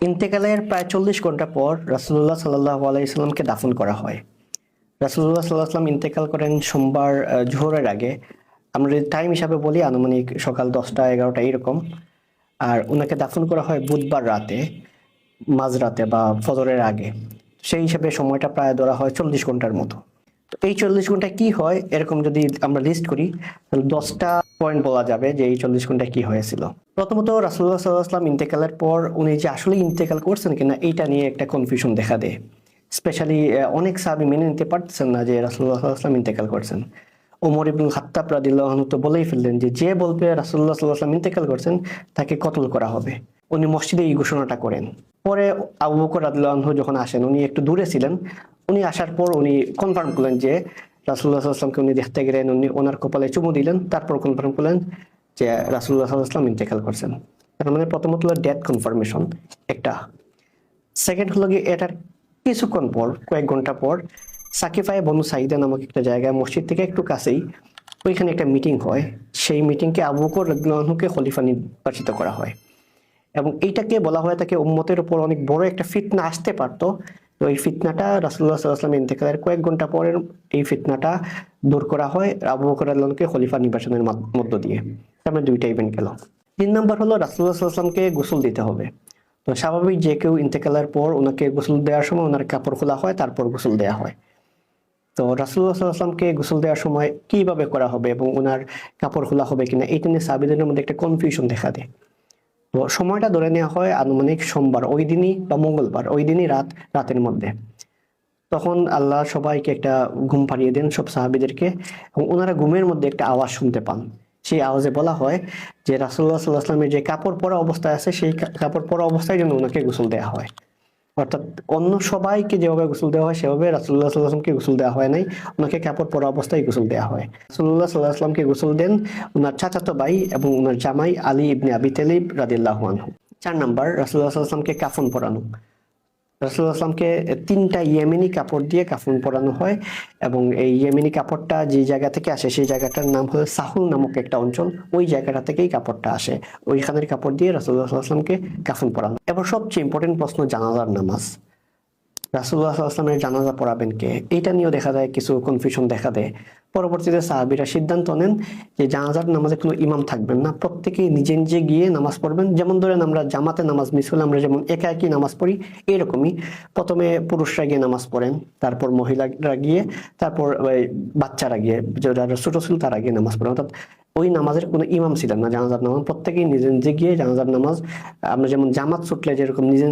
ইন্তেকালের প্রায় 40 ঘন্টা পর রাসূলুল্লাহ সাল্লাল্লাহু আলাইহি সাল্লামকে দাফন করা হয়। রাসূলুল্লাহ সাল্লাল্লাহু আলাইহি সাল্লাম ইন্তেকাল করেন সোমবার জোহরের আগে। আমরা যদি টাইম হিসাবে বলি আনুমানিক সকাল 10টা-11টা এরকম। আর ওনাকে দাফন করা হয় বুধবার রাতে, মাঝরাতে বা ফজরের আগে। সেই হিসাবে সময়টা প্রায় ধরা হয় 40 ঘন্টার মতো। তো এই 40 ঘন্টায় কি হয় এরকম যদি আমরা লিস্ট করি তাহলে 10টা পয়েন্ট বলা যাবে যে এই 40 ঘন্টায় কি হয়েছিল। প্রথমত রাসূলুল্লাহ সাল্লাল্লাহু আলাইহি ওয়াসাল্লাম ইন্তেকালের পর উনি যে আসলে ইন্তেকাল করছেন কিনা এইটা নিয়ে একটা কনফিউশন দেখা দেয়। স্পেশালি অনেক সাহাবী মেনে নিতে পারতেছেন না যে রাসূলুল্লাহ সাল্লাল্লাহু আলাইহি ওয়াসাল্লাম ইন্তেকাল করছেন। ওমর ইবনুল খাত্তাব রাদিয়াল্লাহু আনহু তো বলেই ফেললেন যে যে বলবে রাসূলুল্লাহ সাল্লাল্লাহু আলাইহি ওয়াসাল্লাম ইন্তেকাল করছেন তাকে কতল করা হবে। উনি মসজিদে এই ঘোষণাটা করেন। পরে আবু বকর রাদিয়াল্লাহু আনহু যখন আসেন, উনি একটু দূরে ছিলেন। উনি আসার পর উনি কনফার্ম করলেন যে রাসূলুল্লাহ সাল্লাল্লাহু আলাইহি ওয়াসাল্লামকে উনি দেখতে গেলেন, উনি ওনার কপালে চুমু দিলেন, তারপর কনফার্ম করলেন যে রাসূলুল্লাহ সাল্লাল্লাহু আলাইহি ওয়াসাল্লাম ইন্তেকাল করছেন। তার মানে প্রথমত হলো ডেথ কনফার্মেশন একটা। সেকেন্ড হলো গিয়ে এটার কিছুক্ষণ পর, কয়েক ঘন্টা পর সাকিফায়ে বনু সাইদা নামক একটা জায়গায় মসজিদ থেকে একটু কাছেই ওইখানে একটা মিটিং হয়। সেই মিটিংকে আবু বকর রাদিয়াল্লাহু আনহুকে খলিফা নির্বাচিত করা হয় এবং এইটাকে বলা হয় থাকে উম্মতের উপর অনেক বড় একটা ফিতনা আসতে পারতো। তো এই ফিতনাটা রাসূলুল্লাহ সাল্লাল্লাহু আলাইহি ওয়াসাল্লাম ইন্তেকালের কয়েক ঘন্টা পরের এই ফিতনাটা দূর করা হয় আবু বকর রাদিয়াল্লাহু আনহুকে খলিফা নির্বাচনের মধ্য দিয়ে। তার মানে দুইটা ইভেন্ট গেল। 3 নাম্বার হলো রাসূলুল্লাহ সাল্লাল্লাহু আলাইহি ওয়াসাল্লামকে গোসল দিতে হবে। তো স্বাভাবিক যে কেউ ইন্তেকালের পর ওনাকে গোসল দেওয়ার সময় ওনার কাপড় খোলা হয়, তারপর গোসল দেওয়া হয়। তো রাসূলুল্লাহ সাল্লাল্লাহু আলাইহি ওয়াসাল্লামকে গোসল দেওয়ার সময় কিভাবে করা হবে এবং ওনার কাপড় খোলা হবে কিনা এটা নিয়ে সাহাবীদের মধ্যে একটা কনফিউশন দেখা দেয়। তো সময়টা ধরে নেওয়া হয় আনুমানিক সোমবার ওই দিনই বা মঙ্গলবার ওই দিনই রাতের মধ্যে। তখন আল্লাহ সবাইকে একটা ঘুম পাড়িয়ে দেন, সব সাহাবীদেরকে, এবং ওনারা ঘুমের মধ্যে একটা আওয়াজ শুনতে পান। সেই আওয়াজে বলা হয় যে রাসূলুল্লাহ সাল্লাল্লাহু আলাইহি ওয়াসাল্লামের যে কাপড় পরা অবস্থায় আছে সেই কাপড় পরা অবস্থায় যেন ওনাকে গোসল দেওয়া হয়। অর্থাৎ অন্য সবাইকে যেভাবে গোসল দেওয়া হয় সেভাবে রাসূলুল্লাহ সাল্লাল্লাহু আলাইহি ওয়াসাল্লামকে গোসল দেওয়া হয় নাই, ওনাকে কাপড় পরা অবস্থায় গোসল দেওয়া হয়। রাসূলুল্লাহ সাল্লাল্লাহু আলাইহি ওয়াসাল্লামকে গোসল দেন ওনার চাচাতো ভাই এবং ওনার জামাই আলী ইবনে আবি তালিব রাদিয়াল্লাহু আনহু। 4 নাম্বার, রাসূলুল্লাহ সাল্লাল্লাহু আলাইহি ওয়াসাল্লামকে কাফন পরানো। রাসূলুল্লাহ সাল্লাল্লাহু আলাইহি ওয়াসাল্লামকে 3টা ইয়েমেনি কাপড় দিয়ে কাফন পরানো হয় এবং এই ইয়েমেনি কাপড়টা যে জায়গা থেকে আসে সেই জায়গাটার নাম হলো সাহুল নামক একটা অঞ্চল। ওই জায়গাটা থেকেই কাপড়টা আসে। ওইখানের কাপড় দিয়ে রাসূলুল্লাহ সাল্লাল্লাহু আলাইহি ওয়াসাল্লামকে কাফন পরানো। এবার সবচেয়ে ইম্পর্টেন্ট প্রশ্ন, জানাজার নামাজ। রাসূলুল্লাহ সাল্লাল্লাহু আলাইহি ওয়াসাল্লামের জানাজা পড়াবেন কে, এটা নিয়েও দেখা যায় কিছু কনফিউশন দেখা দেয়। পরবর্তীতে সাহাবীরা সিদ্ধান্ত নেন যে জানাজার নামাজে কোনো ইমাম থাকবেন না, প্রত্যেকেই নিজে নিজে গিয়ে নামাজ পড়বেন। যেমন ধরেন আমরা জামাতে নামাজ মিস হলে আমরা যেমন একা একই নামাজ পড়ি, এরকমই প্রথমে পুরুষরা গিয়ে নামাজ পড়েন, তারপর মহিলারা গিয়ে, তারপর বাচ্চারা গিয়ে, যারা ছোট ছিল তারা গিয়ে নামাজ পড়েন। অর্থাৎ ওই নামাজের কোনো ইমাম ছিলেন না, জানাজার নামাজ প্রত্যেকেই নিজে নিজে গিয়ে জানাজার নামাজ, আমরা যেমন জামাত ছুটলে যেরকম নিজে